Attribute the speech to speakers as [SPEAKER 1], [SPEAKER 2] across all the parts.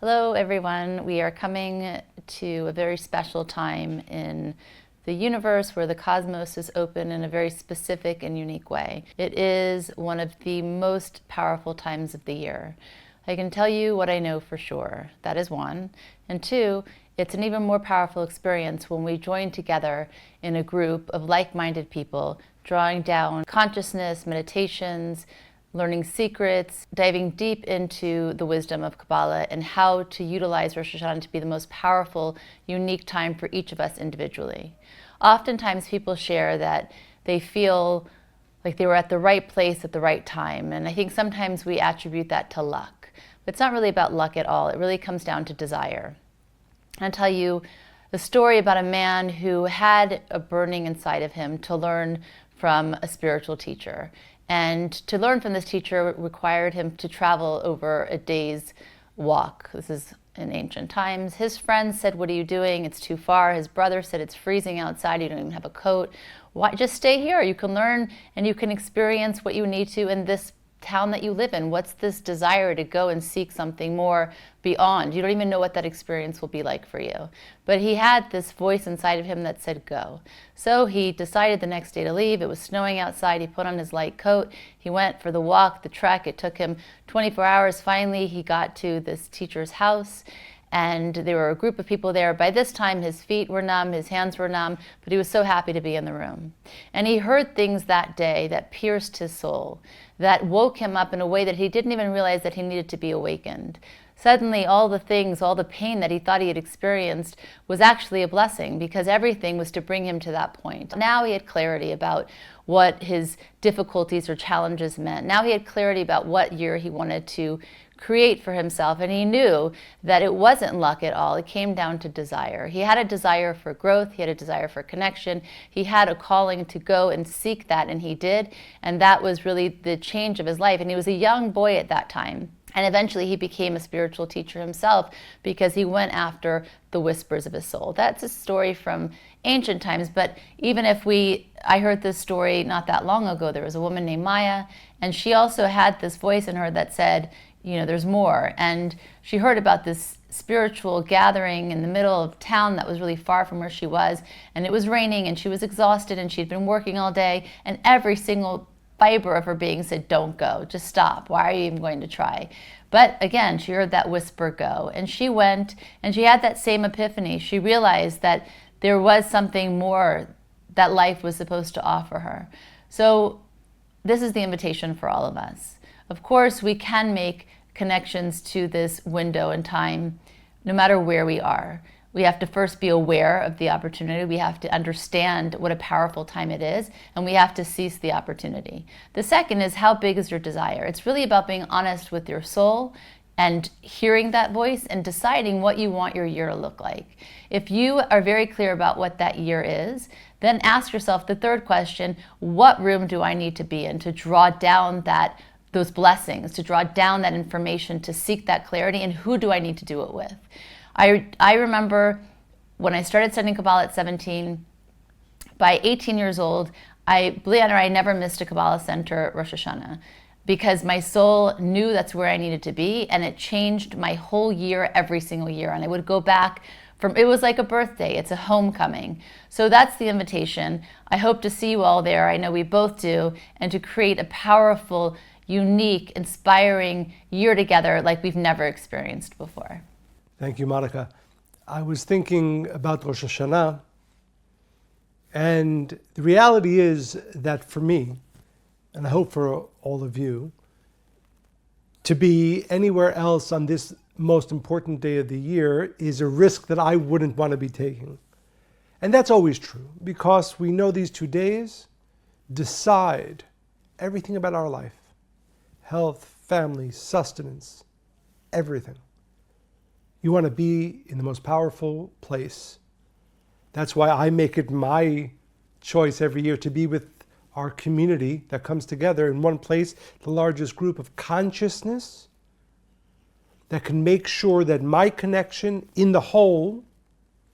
[SPEAKER 1] Hello, everyone. We are coming to a very special time in the universe where the cosmos is open in a very specific and unique way. It is one of the most powerful times of the year. I can tell you what I know for sure. That is one. And two, it's an even more powerful experience when we join together in a group of like-minded people, drawing down consciousness, meditations, learning secrets, diving deep into the wisdom of Kabbalah and how to utilize Rosh Hashanah to be the most powerful, unique time for each of us individually. Oftentimes people share that they feel like they were at the right place at the right time, and I think sometimes we attribute that to luck. But it's not really about luck at all. It really comes down to desire. I'll tell you a story about a man who had a burning inside of him to learn from a spiritual teacher. And to learn from this teacher required him to travel over a day's walk. This is in ancient times. His friends said, "What are you doing? It's too far." His brother said, "It's freezing outside. You don't even have a coat. Why? Just stay here. You can learn and you can experience what you need to in this town that you live in. What's this desire to go and seek something more beyond? You don't even know what that experience will be like for you." But he had this voice inside of him that said go. So he decided the next day to leave. It was snowing outside. He put on his light coat. He went for the walk, the trek. It took him 24 hours. Finally, he got to this teacher's house. And there were a group of people there. By this time, his feet were numb, his hands were numb, but he was so happy to be in the room. And he heard things that day that pierced his soul, that woke him up in a way that he didn't even realize that he needed to be awakened. Suddenly, all the things, all the pain that he thought he had experienced was actually a blessing, because everything was to bring him to that point. Now he had clarity about what his difficulties or challenges meant. Now he had clarity about what year he wanted to create for himself, and he knew that it wasn't luck at all. It came down to desire. He had a desire for growth. He had a desire for connection. He had a calling to go and seek that, and he did, and that was really the change of his life. And he was a young boy at that time. And eventually he became a spiritual teacher himself because he went after the whispers of his soul. That's a story from ancient times, but even if I heard this story not that long ago. There was a woman named Maya, and she also had this voice in her that said, there's more. And she heard about this spiritual gathering in the middle of town that was really far from where she was, and it was raining, and she was exhausted, and she'd been working all day, and every single fiber of her being said, "Don't go, just stop. Why are you even going to try?" But again, she heard that whisper go, and she went, and she had that same epiphany. She realized that there was something more that life was supposed to offer her. So this is the invitation for all of us. Of course, we can make connections to this window in time, no matter where we are. We have to first be aware of the opportunity. We have to understand what a powerful time it is, and we have to seize the opportunity. The second is, how big is your desire? It's really about being honest with your soul and hearing that voice and deciding what you want your year to look like. If you are very clear about what that year is, then ask yourself the third question: what room do I need to be in to draw down those blessings, to draw down that information, to seek that clarity, and who do I need to do it with? I remember when I started studying Kabbalah at 17, by 18 years old, believe it or not, I never missed a Kabbalah Center Rosh Hashanah, because my soul knew that's where I needed to be, and it changed my whole year every single year. And I would go back it was like a birthday. It's a homecoming. So that's the invitation. I hope to see you all there. I know we both do, and to create a powerful, unique, inspiring year together like we've never experienced before.
[SPEAKER 2] Thank you, Monica. I was thinking about Rosh Hashanah, and the reality is that for me, and I hope for all of you, to be anywhere else on this most important day of the year is a risk that I wouldn't want to be taking. And that's always true, because we know these 2 days decide everything about our life. Health, family, sustenance, everything. You want to be in the most powerful place. That's why I make it my choice every year to be with our community that comes together in one place, the largest group of consciousness that can make sure that my connection in the whole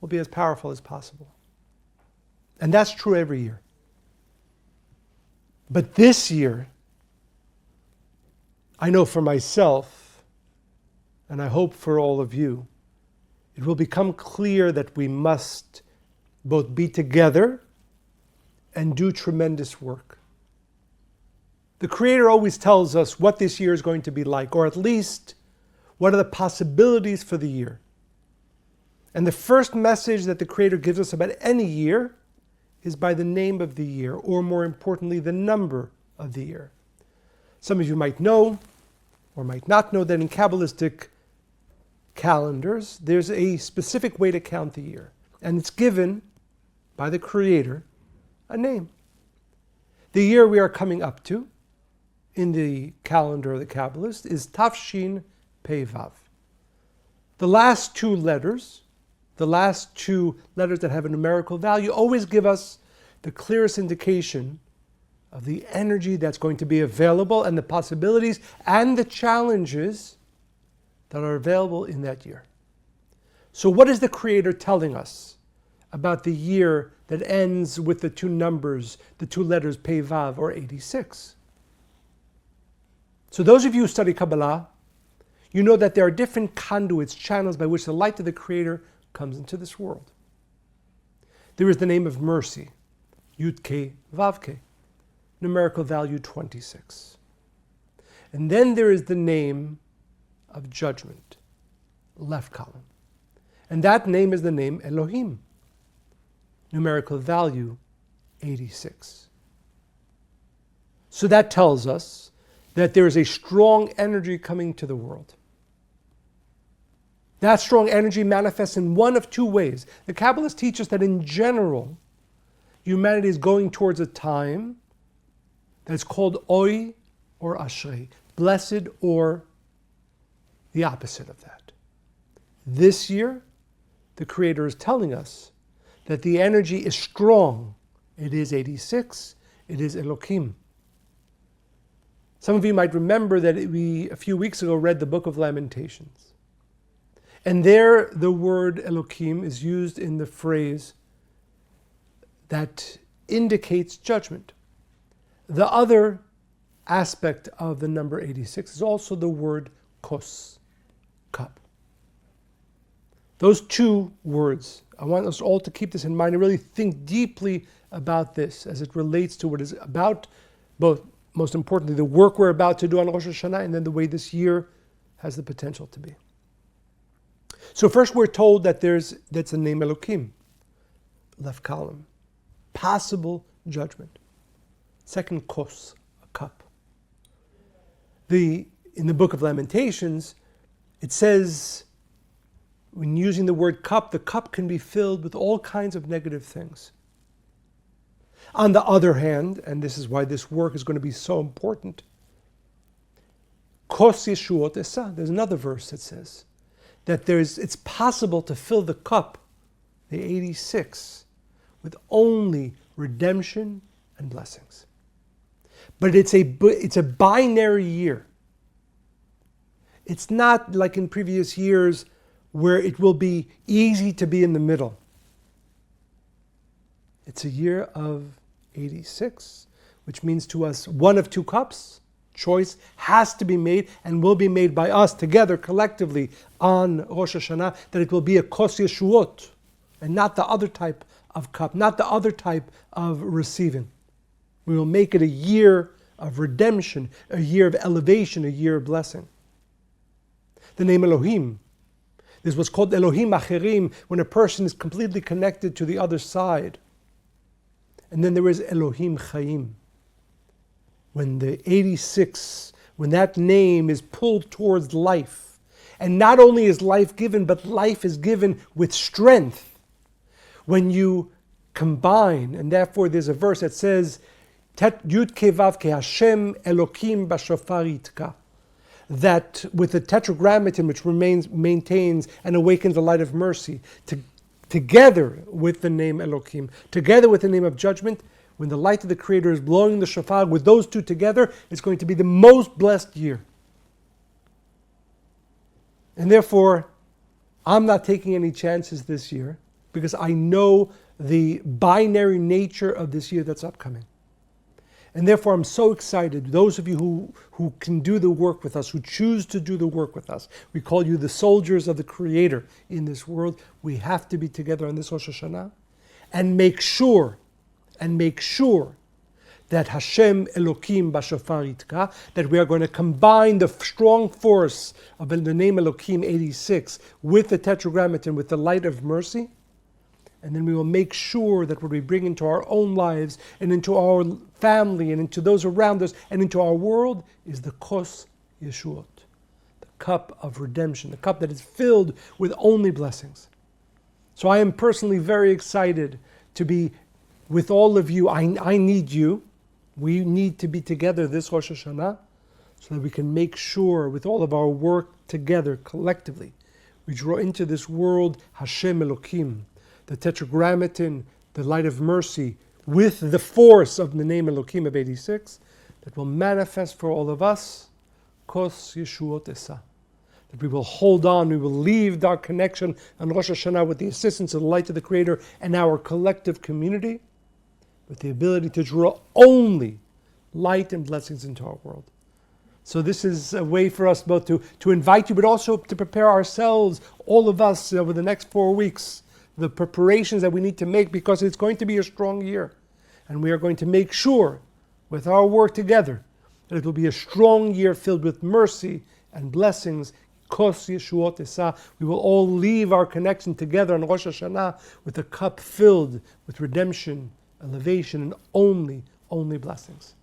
[SPEAKER 2] will be as powerful as possible. And that's true every year. But this year, I know for myself and I hope for all of you, it will become clear that we must both be together and do tremendous work. The Creator always tells us what this year is going to be like, or at least what are the possibilities for the year. And the first message that the Creator gives us about any year is by the name of the year, or more importantly, the number of the year. Some of you might know, or might not know, that in Kabbalistic calendars, there's a specific way to count the year. And it's given by the Creator a name. The year we are coming up to in the calendar of the Kabbalist is Tafshin Pei Vav. The last two letters that have a numerical value always give us the clearest indication of the energy that's going to be available and the possibilities and the challenges that are available in that year. So what is the Creator telling us about the year that ends with the two numbers, the two letters Pei Vav, or 86? So those of you who study Kabbalah, you know that there are different conduits, channels by which the light of the Creator comes into this world. There is the name of mercy, Yud-Ke Vav-Ke, numerical value 26. And then there is the name of judgment, left column. And that name is the name Elohim, numerical value 86. So that tells us that there is a strong energy coming to the world. That strong energy manifests in one of two ways. The Kabbalists teach us that in general, humanity is going towards a time that's called Oy or Ashrei, blessed or the opposite of that. This year, the Creator is telling us that the energy is strong. It is 86, it is Elohim. Some of you might remember that we, a few weeks ago, read the book of Lamentations. And there, the word Elohim is used in the phrase that indicates judgment. The other aspect of the number 86 is also the word kos, cup. Those two words, I want us all to keep this in mind and really think deeply about this as it relates to what is about, both, most importantly, the work we're about to do on Rosh Hashanah, and then the way this year has the potential to be. So first we're told that that's the name Elohim, left column, possible judgment. Second, kos, a cup. In the book of Lamentations, it says, when using the word cup, the cup can be filled with all kinds of negative things. On the other hand, and this is why this work is going to be so important, kos yeshuot esa, there's another verse that says that it's possible to fill the cup, the 86, with only redemption and blessings. But it's a binary year. It's not like in previous years where it will be easy to be in the middle. It's a year of 86, which means to us one of two cups. Choice has to be made and will be made by us together collectively on Rosh Hashanah, that it will be a kos yeshuot and not the other type of cup, not the other type of receiving. We will make it a year of redemption, a year of elevation, a year of blessing. The name Elohim, this is what's called Elohim Acherim, when a person is completely connected to the other side. And then there is Elohim Chaim, when the 86, when that name is pulled towards life. And not only is life given, but life is given with strength. When you combine, and therefore there's a verse that says, Yud-Ke Vav-Ke Hashem Elokim Bashofar Yitka, that with the tetragrammaton which maintains and awakens the light of mercy, together with the name Elohim, together with the name of judgment, when the light of the Creator is blowing the shofar, with those two together, it's going to be the most blessed year. And therefore, I'm not taking any chances this year, because I know the binary nature of this year that's upcoming. And therefore, I'm so excited. Those of you who can do the work with us, who choose to do the work with us, we call you the soldiers of the Creator in this world. We have to be together on this Rosh Hashanah and make sure that Hashem Elokim Bashofar Yitka, that we are going to combine the strong force of the name Elokim 86 with the Tetragrammaton, with the light of mercy. And then we will make sure that what we bring into our own lives and into our family and into those around us and into our world is the Kos Yeshuot, the cup of redemption, the cup that is filled with only blessings. So I am personally very excited to be with all of you. I need you. We need to be together this Rosh Hashanah so that we can make sure with all of our work together collectively, we draw into this world Hashem Elokim, the Tetragrammaton, the light of mercy, with the force of the name Elokim of 86, that will manifest for all of us, Kos Yeshuot Esa. That we will hold on, we will leave our connection on Rosh Hashanah with the assistance of the light of the Creator and our collective community, with the ability to draw only light and blessings into our world. So this is a way for us both to invite you, but also to prepare ourselves, all of us, over the next 4 weeks, the preparations that we need to make, because it's going to be a strong year. And we are going to make sure, with our work together, that it will be a strong year filled with mercy and blessings. Kos Yeshuot Esa. We will all leave our connection together on Rosh Hashanah with a cup filled with redemption, elevation, and only blessings.